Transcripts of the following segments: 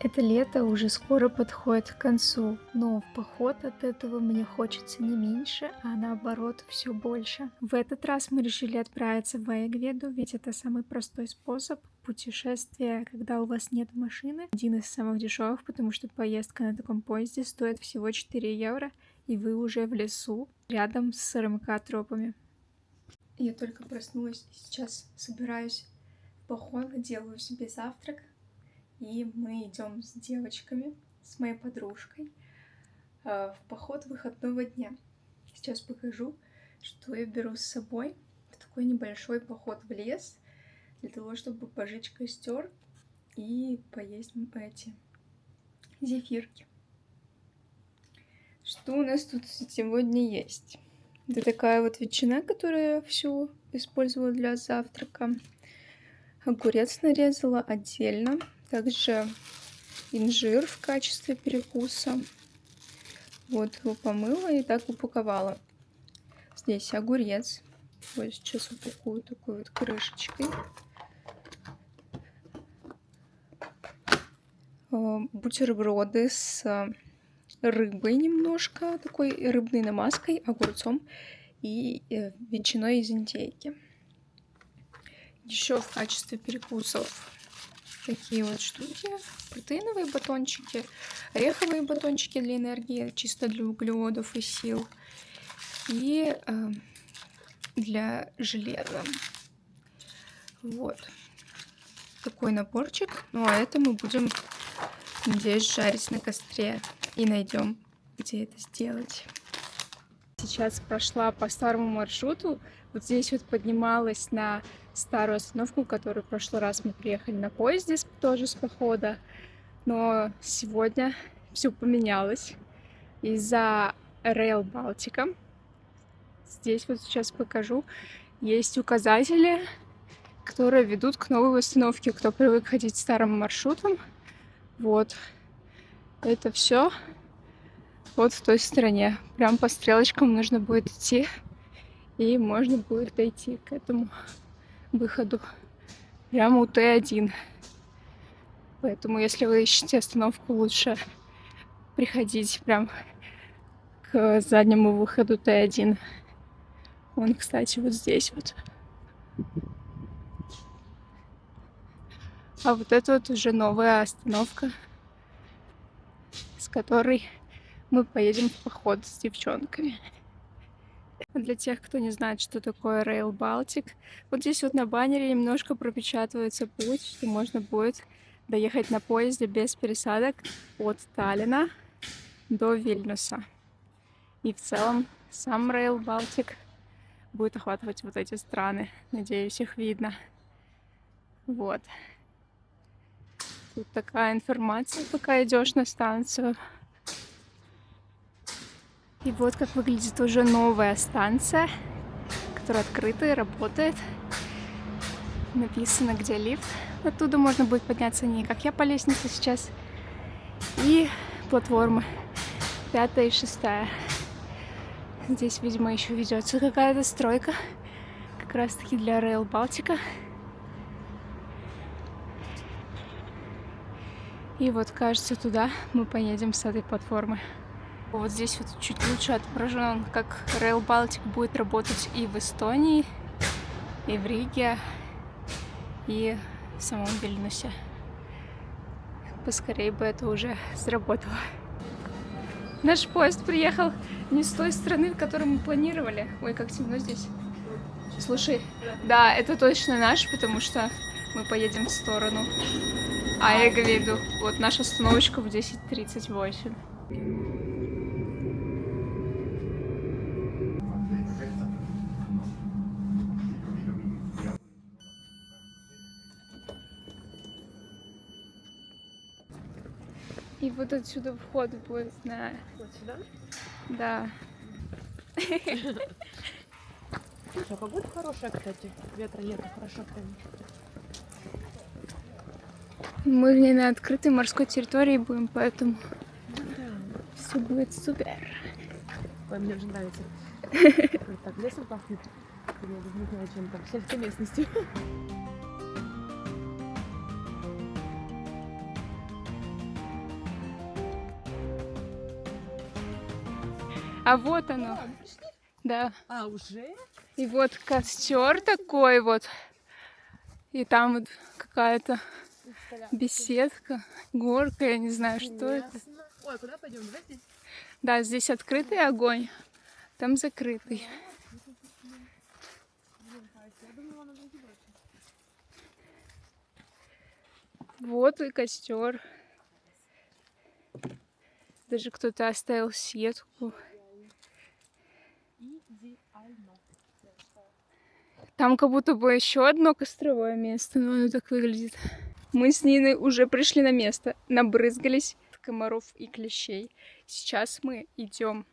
Это лето уже скоро подходит к концу, но в поход от этого мне хочется не меньше, а наоборот все больше. В этот раз мы решили отправиться в Аягведу, ведь это самый простой способ путешествия, когда у вас нет машины. Один из самых дешевых, потому что поездка на таком поезде стоит всего 4 евро, и вы уже в лесу, рядом с РМК-тропами. Я только проснулась и сейчас собираюсь в поход, делаю себе завтрак. И мы идем с девочками, с моей подружкой, в поход выходного дня. Сейчас покажу, что я беру с собой в такой небольшой поход в лес, для того, чтобы пожечь костер и поесть эти зефирки. Что у нас тут сегодня есть? Это такая вот ветчина, которую я всю использовала для завтрака. Огурец нарезала отдельно. Также инжир в качестве перекуса. Вот его помыла и так упаковала. Здесь огурец. Вот сейчас упакую такой вот крышечкой. Бутерброды с рыбой немножко, такой рыбной намазкой, огурцом и ветчиной из индейки. Еще в качестве перекусов такие вот штуки. Протеиновые батончики, ореховые батончики для энергии, чисто для углеводов и сил. И для железа. Вот. Такой наборчик. Ну а это мы будем, надеюсь, жарить на костре. И найдем, где это сделать. Сейчас прошла по старому маршруту. Вот здесь вот поднималась на старую остановку, в которую в прошлый раз мы приехали на поезде, тоже с похода. Но сегодня все поменялось из-за Rail Балтика. Здесь вот сейчас покажу. Есть указатели, которые ведут к новой остановке. Кто привык ходить старым маршрутом, вот. Это все вот в той стороне. Прям по стрелочкам нужно будет идти. И можно будет дойти к этому выходу. Прямо у Т1. Поэтому, если вы ищете остановку, лучше приходить прям к заднему выходу Т1. Он, кстати, вот здесь вот. А вот это вот уже новая остановка, с которой мы поедем в поход с девчонками. Для тех, кто не знает, что такое Rail Baltic, вот здесь вот на баннере немножко пропечатывается путь, что можно будет доехать на поезде без пересадок от Таллина до Вильнюса. И в целом сам Rail Baltic будет охватывать вот эти страны. Надеюсь, их видно. Вот. Тут такая информация, пока идешь на станцию. И вот как выглядит уже новая станция, которая открыта и работает. Написано, где лифт. Оттуда можно будет подняться не как я по лестнице сейчас. И платформы 5 и 6. Здесь, видимо, еще ведется какая-то стройка. Как раз таки для Rail Балтика. И вот, кажется, туда мы поедем с этой платформы. Вот здесь вот чуть лучше отображен, как Rail Baltic будет работать и в Эстонии, и в Риге, и в самом Вильнюсе. Поскорее бы это уже сработало. Наш поезд приехал не с той стороны, в которой мы планировали. Ой, как темно здесь. Слушай, да, это точно наш, потому что мы поедем в сторону Аягведу. Вот наша остановочка в 10:38. И вот отсюда вход будет на... Вот сюда? Да. Слушай, погода хорошая, кстати. Ветра нету, хорошо прям. Мы не на открытой морской территории будем, поэтому Да. все будет супер. Ой, мне уже нравится. Вот так лесом пахнет. Я даже не знаю, чем там. Сельской местностью. А вот оно. Мы пришли? Да. А, уже? И вот костер такой вот. И там вот какая-то беседка, горка, я не знаю, что это. Ясно. Ой, куда пойдем? Давай здесь. Да, здесь открытый огонь, там закрытый. Я думала, надо идти дальше. Вот и костер. Даже кто-то оставил сетку. Идеально. Там как будто бы еще одно костровое место, но оно так выглядит. Мы с Ниной уже пришли на место, набрызгались от комаров и клещей. Сейчас мы идем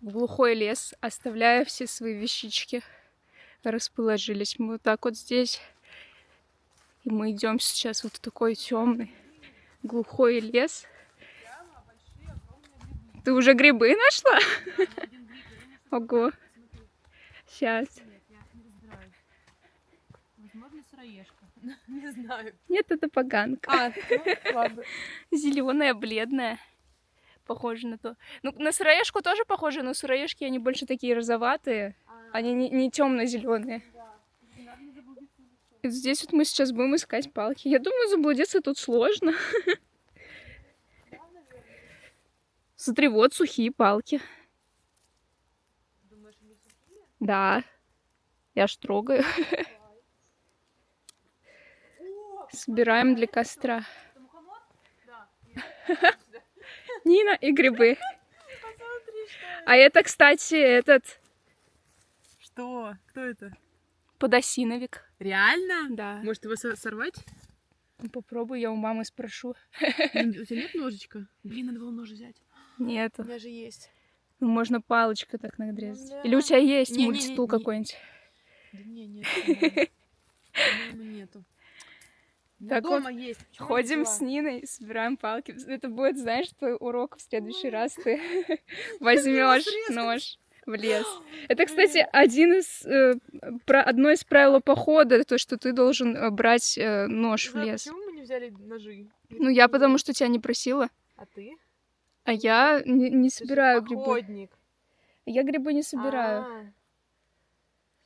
в глухой лес, оставляя все свои вещички. Расположились мы вот так вот здесь. И мы идем сейчас вот в такой темный глухой лес. Ты уже грибы нашла? Ого. Сейчас. Нет, я не разбираюсь. Возможно, сыроежка. Не знаю. Нет, это поганка. Ну, ладно. Зеленая, бледная. Похоже на то. Ну, на сыроежку тоже похоже, но сыроежки, они больше такие розоватые. Они не темно-зеленые. И здесь вот мы сейчас будем искать палки. Я думаю, заблудиться тут сложно. Смотри, вот сухие палки. Думаешь, они сухие? Да. Я ж трогаю. Собираем для костра. Это мухомор? Да. Нина и грибы. Посмотри, что это. А это, кстати, этот Что? Кто это? подосиновик. Реально? Да. Может, его сорвать? Попробую, я у мамы спрошу. У тебя нет ножичка? Блин, надо было нож взять. Нету. У меня же есть. Ну, можно палочкой так надрезать. Да. Или у тебя есть Не-не-не, мультистул не. какой-нибудь? Да не, нет. По-моему, нету. У меня Так дома есть. Почему я Ходим взяла? с Ниной, собираем палки. Это будет, знаешь, твой урок в следующий раз. Ты возьмешь нож в лес. Это, кстати, одно из правил похода, то, что ты должен брать нож в Да, лес. почему мы не взяли ножи? Ну, я потому что тебя не просила. А ты? А я не Ты же собираю грибы. походник. Я грибы не собираю.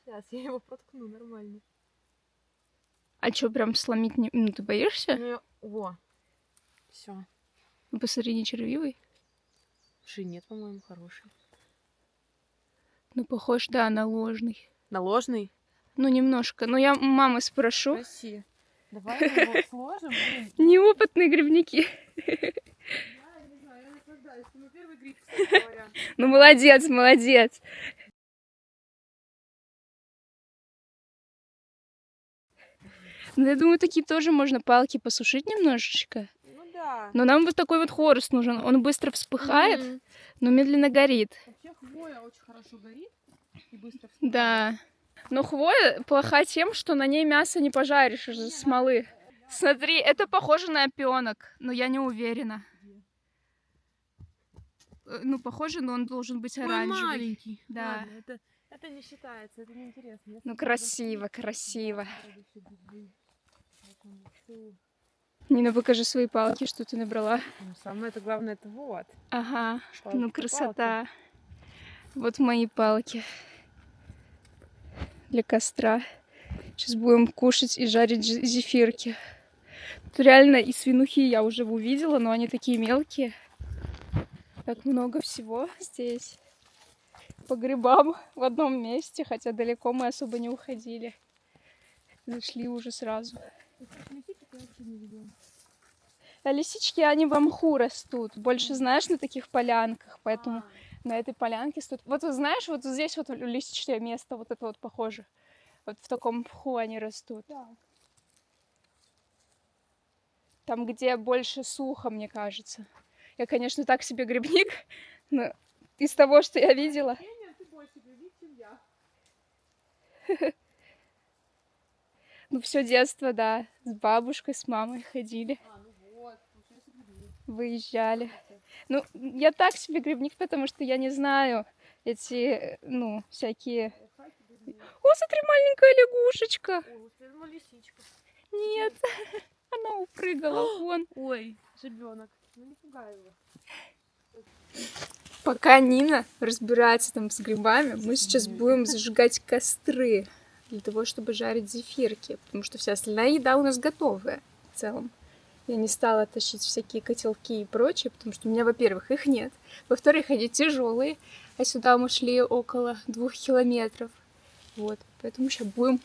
Сейчас я его проткну нормально. А что, прям сломить не... Ну, ты боишься? Ну, во. Все. Ну, посмотри, не червивый. Ши нет, по-моему, хороший. Ну, похож, да, на ложный. Наложный? Ну, немножко. Но я у мамы спрошу. Проси. Давай мы его сложим. Блин. Неопытные грибники. Я не знаю, я наслаждаюсь. Это мой первый гриб, кстати говоря. Ну, молодец, молодец. Ну, я думаю, такие тоже можно палки посушить немножечко. Ну да. Но нам вот такой вот хворост нужен. Он быстро вспыхает, Мгм. но медленно горит. Вообще хвоя очень хорошо горит и быстро вспыхает. Да. Но хвоя плоха тем, что на ней мясо не пожаришь из-за смолы. Смотри, это похоже на опенок, но я не уверена. Ну, похоже, но он должен быть Ой, оранжевый. маленький. Да. Ладно, это не считается, это неинтересно. Ну, красиво, красиво. Ну, Нина, покажи свои палки, что ты набрала. самое это главное, это вот. Ага, Палки, ну красота. Вот мои палки для костра. Сейчас будем кушать и жарить зефирки. Тут реально и свинухи я уже увидела, но они такие мелкие. Так много всего здесь. По грибам в одном месте, хотя далеко мы особо не уходили. Зашли уже сразу. А лисички, они в мху растут. Больше, знаешь, на таких полянках. Поэтому на этой полянке стоит... Вот, знаешь, вот здесь вот лисичное место, вот это вот похоже. Вот в таком мху они растут. Там, где больше сухо, мне кажется. Я, конечно, так себе грибник, но из того, что я видела... Ты больше грибник, чем я. Ну, все детство, да. С бабушкой, с мамой ходили. Ну вот, получается грибник. Выезжали. Ну, я так себе грибник, потому что я не знаю эти, ну, всякие... О, смотри, маленькая лягушечка. Ой, вот это лисичка. Нет, она упрыгала вон. Ой, жебенок. Ну не пугай его. Пока Нина разбирается там с грибами, мы сейчас будем зажигать костры для того, чтобы жарить зефирки, потому что вся остальная еда у нас готовая в целом. Я не стала тащить всякие котелки и прочее, потому что у меня, во-первых, их нет, во-вторых, они тяжелые, а сюда мы шли около 2 километров. Вот, поэтому сейчас будем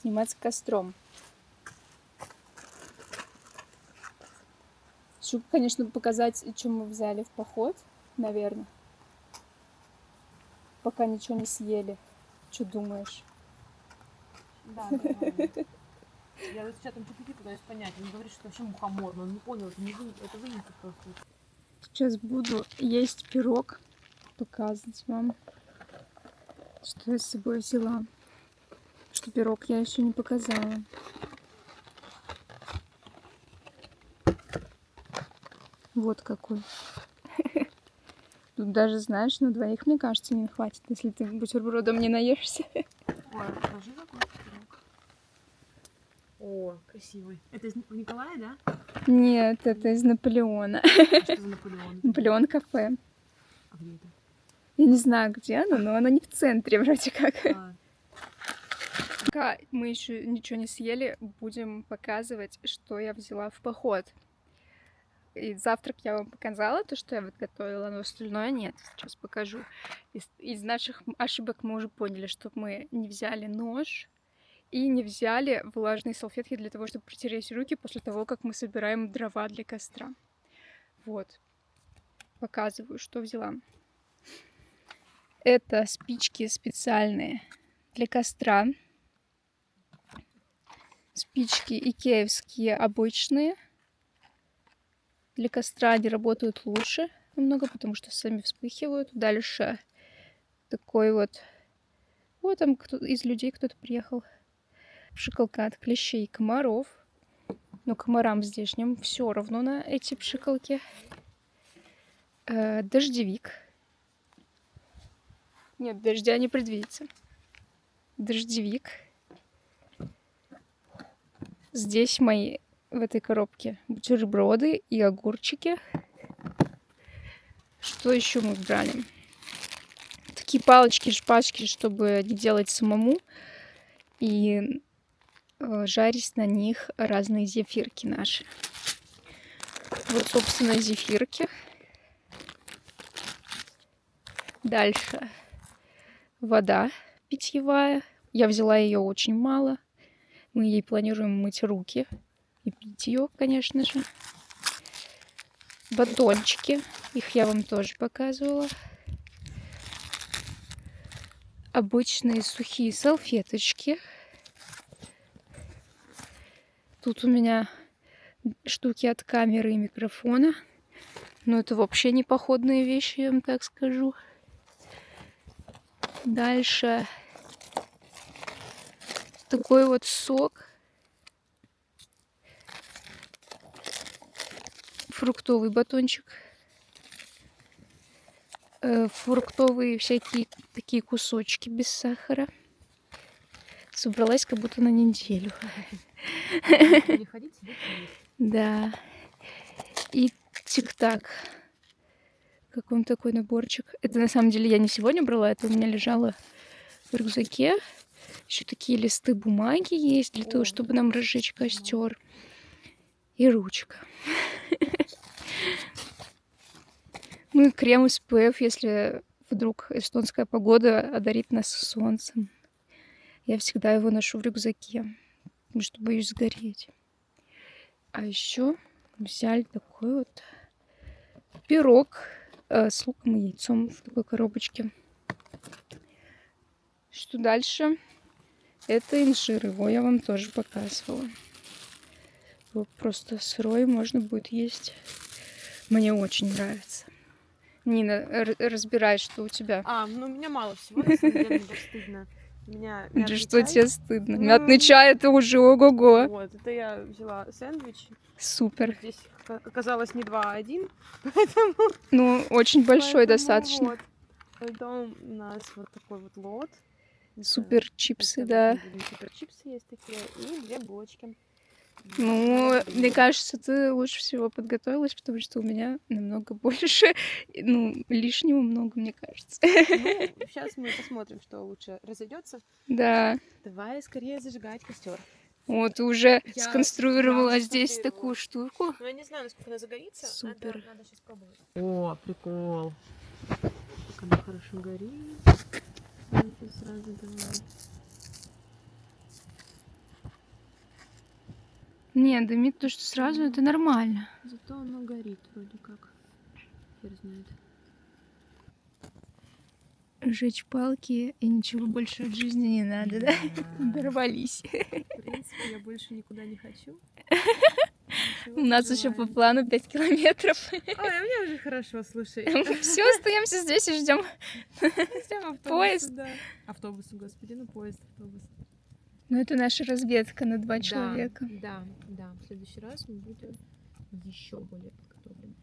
заниматься костром. Чтобы, конечно, показать, что мы взяли в поход, наверное. Пока ничего не съели. Что думаешь? Да, нормально. Я вот с чатом GPT пытаюсь понять. Он говорит, что вообще мухомор, но он не понял, это не это вынесет просто. Сейчас буду есть пирог, показывать вам, что я с собой взяла. Что пирог я еще не показала. Вот какой. Тут даже, знаешь, на двоих, мне кажется, не хватит, если ты бутербродом не наешься. Ой, покажи какой пирог. О, красивый. Это из Николая, да? Нет, это из Наполеона. А что за Наполеон? Наполеон кафе. А где это? Я не знаю, где оно, но оно не в центре вроде как. А, Пока мы еще ничего не съели, будем показывать, что я взяла в поход. И завтрак я вам показала, то, что я вот готовила, но остальное нет. Сейчас покажу. Из наших ошибок мы уже поняли, что мы не взяли нож и не взяли влажные салфетки для того, чтобы протереть руки после того, как мы собираем дрова для костра. Вот. Показываю, что взяла. Это спички специальные для костра. Спички икеевские обычные. Для костра они работают лучше намного, потому что сами вспыхивают. Дальше такой вот... Вот там из людей кто-то приехал. Пшикалка от клещей и комаров. Но комарам здешним все равно на эти пшикалки. Дождевик. Нет, дождя не предвидится. Дождевик. Здесь мои в этой коробке бутерброды и огурчики. Что еще мы брали? Такие палочки-шпачки, чтобы не делать самому. И жарить на них разные зефирки наши. Вот, собственно, зефирки. Дальше вода питьевая. Я взяла ее очень мало. Мы ей планируем мыть руки и пить ее, конечно же. Батончики. Их я вам тоже показывала. Обычные сухие салфеточки. Тут у меня штуки от камеры и микрофона. Но это вообще не походные вещи, я вам так скажу. Дальше такой вот сок. Фруктовый батончик. Фруктовые всякие такие кусочки без сахара. Собралась как будто на неделю. переходить, сидеть и есть. Да. И тик-так. Как вам такой наборчик? Это на самом деле я не сегодня брала, это у меня лежало в рюкзаке. Еще такие листы бумаги есть для того, чтобы нам разжечь костер. И ручка. Ну и крем SPF, если вдруг эстонская погода одарит нас солнцем. Я всегда его ношу в рюкзаке, потому что боюсь сгореть. А еще взяли такой вот пирог с луком и яйцом в такой коробочке. Что дальше? Это инжир. Его я вам тоже показывала. Его просто сырой можно будет есть. Мне очень нравится. Нина, разбирай, что у тебя. Ну у меня мало всего, на самом деле, мне даже стыдно. У меня Да мятный что чай. тебе стыдно? Мятный чай это уже ого-го. Вот, это я взяла сэндвич. Супер. Здесь оказалось не 2, а 1. Поэтому... Ну, очень большой поэтому достаточно. Вот. Потом у нас вот такой вот лот. Супер чипсы, Это да. супер чипсы есть такие. И 2 булочки. Ну, мне кажется, ты лучше всего подготовилась, потому что у меня намного больше, ну, лишнего много, мне кажется. Ну, сейчас мы посмотрим, что лучше разойдется. Да. Давай скорее зажигать костер. Вот, ты уже Я сконструировала уже здесь сконструировала. такую штуку. Ну, я не знаю, насколько она загорится. Супер. Надо сейчас пробовать. О, прикол. Как она хорошо горит. Сейчас сразу давай. Не, дымит то, что сразу, это нормально. Зато оно горит вроде как. Хер знает. Жечь палки и ничего больше от жизни не надо, да? Дорвались. В принципе, я больше никуда не хочу. У нас еще по плану 5 километров. Ой, а мне уже хорошо, слушай. Все, остаемся здесь и ждем поезд. Да. Автобус, господи, ну поезд, автобус. Ну, это наша разведка на 2 человека. Да. В следующий раз мы будем еще более подготовлены.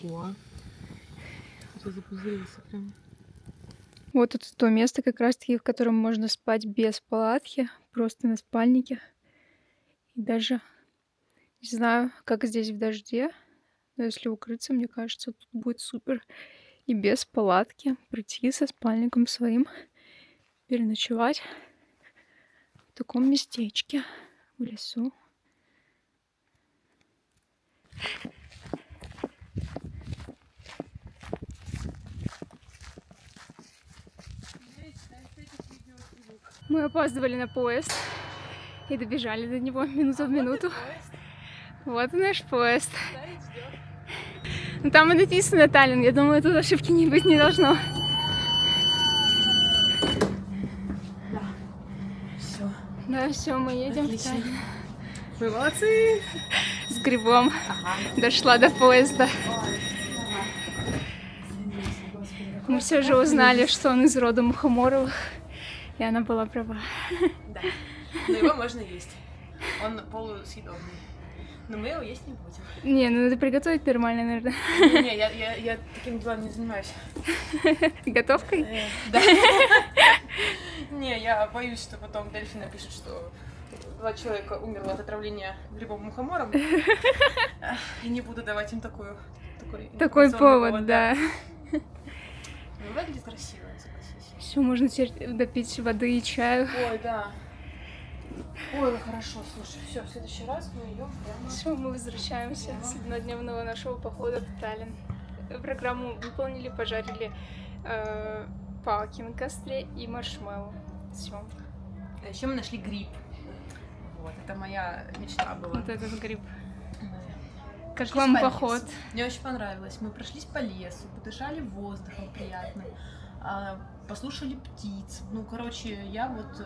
Ого. Я запузырился прям. Вот это то место, как раз-таки, в котором можно спать без палатки, просто на спальнике. И даже, не знаю, как здесь в дожде, но если укрыться, мне кажется, тут будет супер. И без палатки прийти со спальником своим, переночевать в таком местечке в лесу. Мы опаздывали на поезд и добежали до него минуту в минуту. Вот и наш поезд. Ну там и написано Таллин. Я думаю, тут ошибки не быть не должно. Все. Да, все, мы едем в Таллин. Вы молодцы! С грибом. Ага. Дошла до поезда. Мы все же узнали, что он из рода Мухоморовых. И она была права. Да. Но его можно есть. Он полусъедобный. Но мы его есть не будем. Не, ну надо приготовить нормально, наверное. Не, я таким делом не занимаюсь. Готовкой? Да. Не, я боюсь, что потом Дельфи напишет, что 2 человека умерло от отравления грибом мухомором. И не буду давать им такой повод, да. Ну, выглядит красиво, согласись. Все, можно теперь допить воды и чаю. Ой, да. Ой, хорошо, слушай, все, в следующий раз мы идем прямо. Все, мы возвращаемся с однодневного нашего похода в Таллин. Программу выполнили, пожарили палки на костре и маршмеллоу. Все. А еще мы нашли гриб. Вот, это моя мечта была. Вот этот гриб. Как Прошлись вам по поход? лесу. Мне очень понравилось. Мы прошлись по лесу, подышали воздухом приятным, послушали птиц. Ну, короче, я вот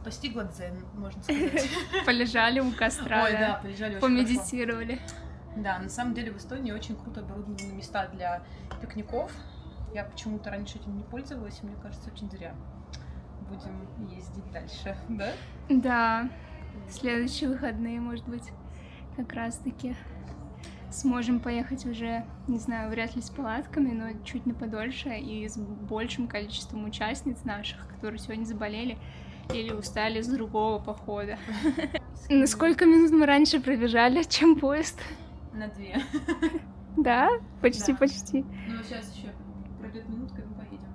постигла дзен, можно сказать. Полежали у костра, Ой, да, полежали очень помедитировали. хорошо. Да, на самом деле в Эстонии очень круто оборудованы места для пикников. Я почему-то раньше этим не пользовалась, и мне кажется, очень зря. Будем ездить дальше, да? Да. Следующие выходные, может быть, как раз-таки сможем поехать уже, не знаю, вряд ли с палатками, но чуть на подольше и с большим количеством участниц наших, которые сегодня заболели или устали с другого похода. На сколько минут мы раньше пробежали, чем поезд? На 2. Да? Почти. Ну, сейчас еще пройдет минутка, и мы поедем.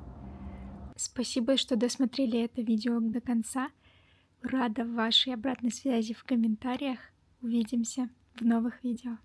Спасибо, что досмотрели это видео до конца. Рада вашей обратной связи в комментариях. Увидимся в новых видео.